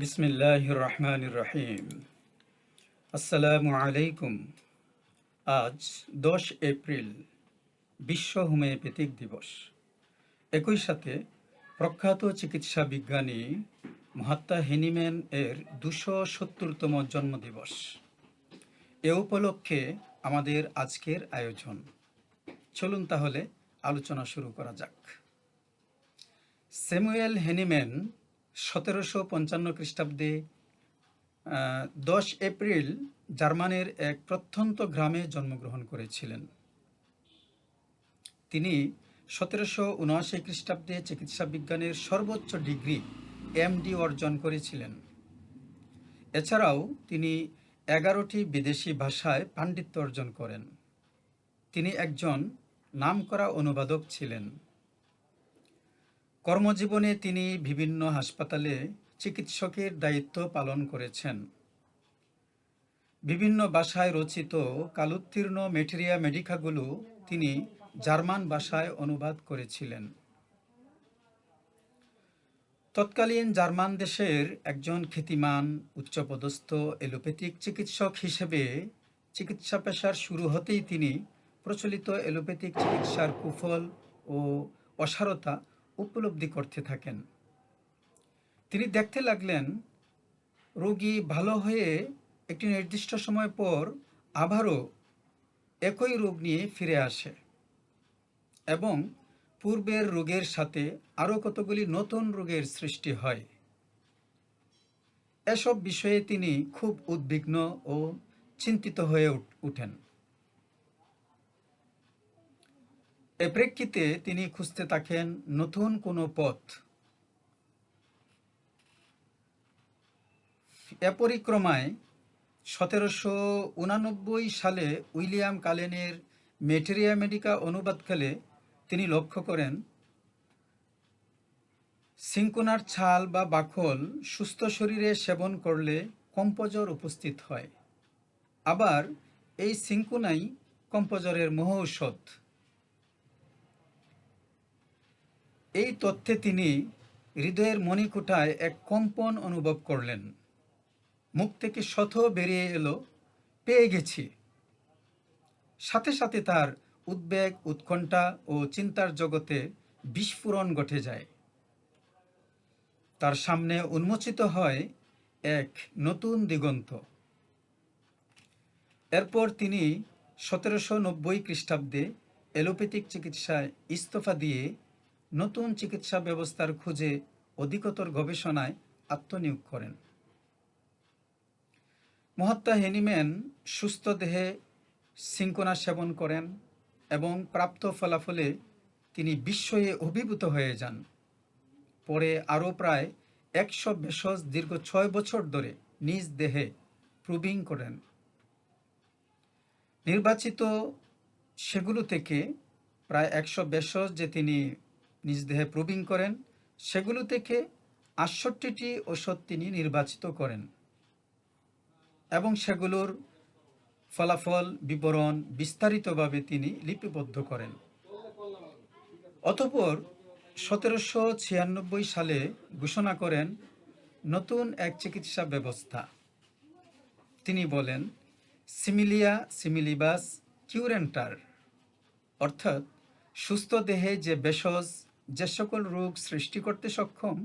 বিসমিল্লাহির রহমানির রহিম। আসসালামু আলাইকুম। আজ 10 এপ্রিল, বিশ্ব হোমিওপ্যাথিক দিবস। একই সাথে প্রখ্যাত চিকিৎসা বিজ্ঞানী মহাত্মা হেনিম্যান এর 270তম জন্মদিবস। এ উপলক্ষে আমাদের আজকের আয়োজন। চলুন তাহলে আলোচনা শুরু করা যাক। স্যামুয়েল হেনিম্যান 1755 খ্রিস্টাব্দে 10 এপ্রিল জার্মানির এক প্রত্যন্ত গ্রামে জন্মগ্রহণ করেছিলেন। তিনি 1779 খ্রিস্টাব্দে চিকিৎসা বিজ্ঞানের সর্বোচ্চ ডিগ্রি এমডি অর্জন করেছিলেন। এছাড়াও তিনি 11টি বিদেশি ভাষায় পাণ্ডিত্য অর্জন করেন। তিনি একজন নামকরা অনুবাদক ছিলেন। কর্মজীবনে তিনি বিভিন্ন হাসপাতালে চিকিৎসকের দায়িত্ব পালন করেছেন। বিভিন্ন ভাষায় রচিত কালোত্তীর্ণ ম্যাটেরিয়া মেডিকাগুলো তিনি জার্মান ভাষায় অনুবাদ করেছিলেন। তৎকালীন জার্মান দেশের একজন খ্যাতিমান উচ্চপদস্থ এলোপ্যাথিক চিকিৎসক হিসেবে চিকিৎসা পেশার শুরু হতেই তিনি প্রচলিত এলোপ্যাথিক চিকিৎসার কুফল ও অসারতা উপলব্ধি করতে থাকেন। তিনি দেখতে লাগলেন রোগী ভালো হয়ে একটি নির্দিষ্ট সময় পর আবারও একই রোগ নিয়ে ফিরে আসে এবং পূর্বের রোগের সাথে আরও কতগুলি নতুন রোগের সৃষ্টি হয়। এসব বিষয়ে তিনি খুব উদ্বিগ্ন ও চিন্তিত হয়ে ওঠেন। এ প্রেক্ষিতে তিনি খুঁজতে থাকেন নতুন কোনো পথ। এ পরিক্রমায় 1789 সালে উইলিয়াম কালেনের ম্যাটেরিয়া মেডিকা অনুবাদকালে তিনি লক্ষ্য করেন সিনকোনার ছাল বা বাকল সুস্থ শরীরে সেবন করলে কম্পজ্বর উপস্থিত হয়। আবার এই সিনকোনাই কম্পজ্বরের মহৌষধ। এই তথ্যে তিনি হৃদয়ের মণিকূঠায় এক কম্পন অনুভব করলেন। মুখ থেকে শত বেরিয়ে এলো, পেয়ে গেছি। সাথে সাথে তার উদ্বেগ, উৎকণ্ঠা ও চিন্তার জগতে বিস্ফোরণ ঘটে যায়। তার সামনে উন্মোচিত হয় এক নতুন দিগন্ত। এরপর তিনি 1790 খ্রিস্টাব্দে এলোপ্যাথিক চিকিৎসায় ইস্তফা দিয়ে নতুন চিকিৎসা ব্যবস্থার খোঁজে অধিকতর গবেষণায় আত্মনিয়োগ করেন। মহাত্মা হেনিম্যান সুস্থ দেহে সিনকোনা সেবন করেন এবং প্রাপ্ত ফলাফলে তিনি বিস্ময়ে অভিভূত হয়ে যান। পরে আরও প্রায় 100 ভেষজ দীর্ঘ 6 বছর ধরে নিজ দেহে প্রুবিং করেন। নির্বাচিত সেগুলো থেকে প্রায় 100 ভেষজ যে তিনি নিজ দেহে প্রুবিং করেন, সেগুলো থেকে 68টি ওষুধ তিনি নির্বাচিত করেন এবং সেগুলোর ফলাফল বিবরণ বিস্তারিতভাবে তিনি লিপিবদ্ধ করেন। অতঃপর 1796 সালে ঘোষণা করেন নতুন এক চিকিৎসা ব্যবস্থা। তিনি বলেন সিমিলিয়া সিমিলিবাস কিউরেন্টার, অর্থাৎ সুস্থ দেহে যে ভেষজ যে সকল রোগ সৃষ্টি করতে সক্ষম,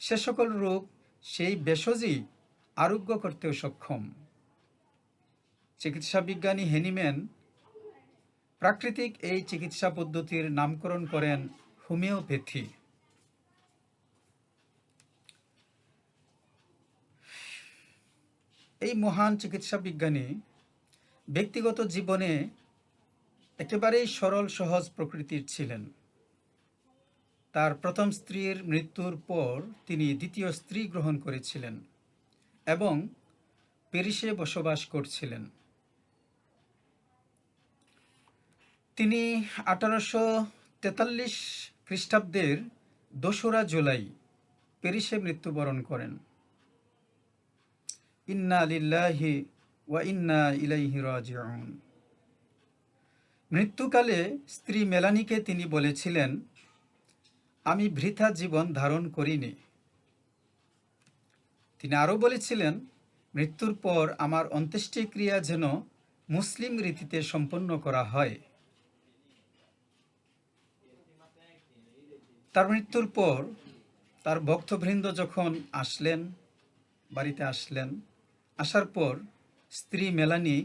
সে সকল রোগ সেই ভেষজই আরোগ্য করতেও সক্ষম। চিকিৎসা বিজ্ঞানী হেনিম্যান প্রাকৃতিক এই চিকিৎসা পদ্ধতির নামকরণ করেন হোমিওপ্যাথি। এই মহান চিকিৎসা বিজ্ঞানী ব্যক্তিগত জীবনে একেবারেই সরল সহজ প্রকৃতির ছিলেন। তার প্রথম স্ত্রীর মৃত্যুর পর তিনি দ্বিতীয় স্ত্রী গ্রহণ করেছিলেন এবং প্যারিসে বসবাস করছিলেন। তিনি 1843 খ্রিস্টাব্দের 2রা জুলাই প্যারিসে মৃত্যুবরণ করেন। ইন্না লিল্লাহি ওয়া ইন্না ইলাইহি রাজিউন। মৃত্যুকালে স্ত্রী মেলানিকে তিনি বলেছিলেন, আমি বৃথা জীবন ধারণ করিনি। তিনি আরও বলেছিলেন, মৃত্যুর পর আমার অন্ত্যেষ্টিক্রিয়া যেন মুসলিম রীতিতে সম্পন্ন করা হয়। তার মৃত্যুর পর তার ভক্তবৃন্দ যখন বাড়িতে আসলেন, আসার পর স্ত্রী মেলানি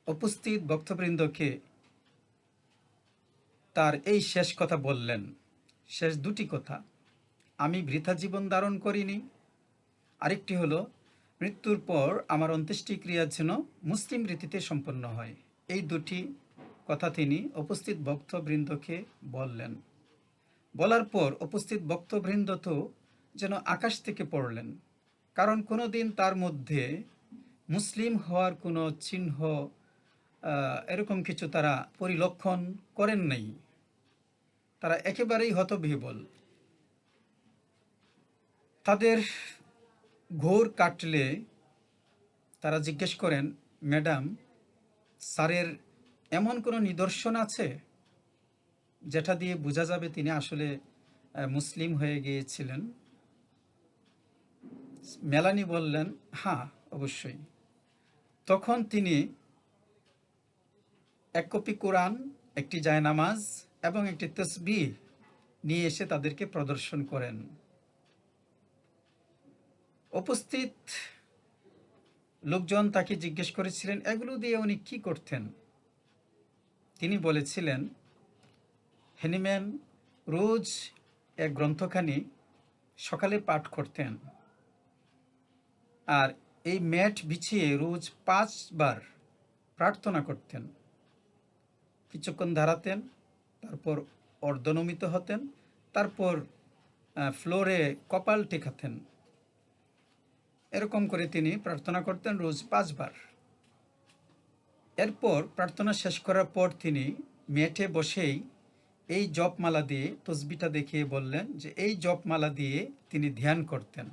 উপস্থিত ভক্তবৃন্দকে তার এই শেষ কথা বললেন, শেষ দুটি কথা, আমি বৃথা জীবন ধারণ করিনি, আরেকটি হলো মৃত্যুর পর আমার অন্ত্যেষ্টিক্রিয়া যেন মুসলিম রীতিতে সম্পন্ন হয়। এই দুটি কথা তিনি উপস্থিত ভক্তবৃন্দকে বললেন। বলার পর উপস্থিত ভক্তবৃন্দ তো যেন আকাশ থেকে পড়লেন, কারণ কোনোদিন তার মধ্যে মুসলিম হওয়ার কোনো চিহ্ন এরকম কিছু তারা পরিলক্ষণ করেন নাই। তারা একেবারেই হতবিহ্বল। তাদের ঘোর কাটলে তারা জিজ্ঞেস করেন, ম্যাডাম, স্যারের এমন কোনো নিদর্শন আছে যেটা দিয়ে বোঝা যাবে তিনি আসলে মুসলিম হয়ে গিয়েছিলেন? মেলানি বললেন, হ্যাঁ, অবশ্যই। তখন তিনি এক কপি কোরআন, একটি জায়নামাজ এবং একটি তসবিহ নিয়ে এসে তাদেরকে প্রদর্শন করেন। উপস্থিত লোকজন তাকে জিজ্ঞেস করেছিলেন, এগুলো দিয়ে উনি কি করতেন? তিনি বলেছিলেন, হ্যানিম্যান রোজ এক গ্রন্থখানি সকালে পাঠ করতেন, আর এই ম্যাট বিছিয়ে রোজ 5 বার প্রার্থনা করতেন। কিছুক্ষণ দাঁড়াতেন, তারপর অর্ধনমিত হতেন, তারপর ফ্লোরে কপাল টেকাতেন। এরকম করে তিনি প্রার্থনা করতেন রোজ 5 বার। এরপর প্রার্থনা শেষ করার পর তিনি ম্যাটে বসেই এই জপমালা দিয়ে, তসবিটা দেখিয়ে বললেন যে এই জপমালা দিয়ে তিনি ধ্যান করতেন।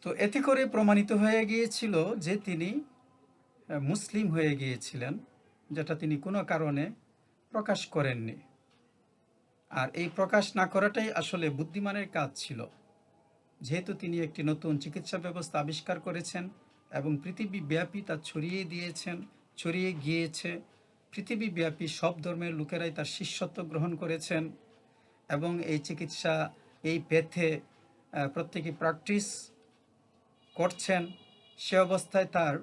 তো এতে করে প্রমাণিত হয়ে গিয়েছিল যে তিনি মুসলিম হয়ে গিয়েছিলেন, যেটা তিনি কোনো কারণে প্রকাশ করেননি। আর এই প্রকাশ না করাটাই আসলে বুদ্ধিমানের কাজ ছিল, যেহেতু তিনি একটি নতুন চিকিৎসা ব্যবস্থা আবিষ্কার করেছেন এবং পৃথিবীব্যাপী তা ছড়িয়ে গিয়েছে। পৃথিবীব্যাপী সব ধর্মের লোকেরাই তার শিষ্যত্ব গ্রহণ করেছেন এবং এই চিকিৎসা, এই পেথে প্রত্যেকে প্র্যাকটিস করছেন। সে অবস্থায় তার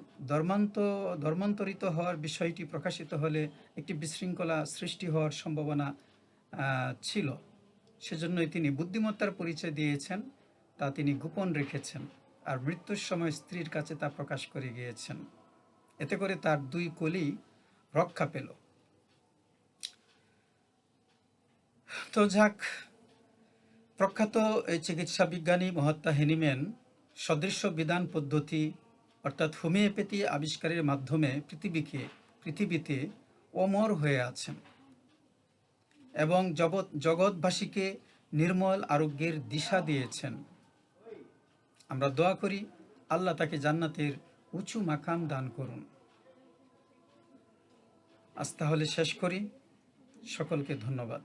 ধর্মান্তরিত হওয়ার বিষয়টি প্রকাশিত হলে একটি বিশৃঙ্খলা সৃষ্টি হওয়ার সম্ভাবনা ছিল। সেজন্যই তিনি বুদ্ধিমত্তার পরিচয় দিয়েছেন, তা তিনি গোপন রেখেছেন, আর মৃত্যুর সময় স্ত্রীর কাছে তা প্রকাশ করে গিয়েছেন। এতে করে তার 2 কলি রক্ষা পেল। তো যাক, প্রখ্যাত এই চিকিৎসা বিজ্ঞানী মহাত্মা হ্যানিম্যান সদৃশ্য বিধান পদ্ধতি অর্থাৎ হোমিওপ্যাথি আবিষ্কারের মাধ্যমে পৃথিবীতে অমর হয়ে আছেন এবং জগৎবাসীকে নির্মল আরোগ্যের দিশা দিয়েছেন। আমরা দোয়া করি আল্লাহ তাকে জান্নাতের উঁচু মাকাম দান করুন। আজ তাহলে শেষ করি। সকলকে ধন্যবাদ।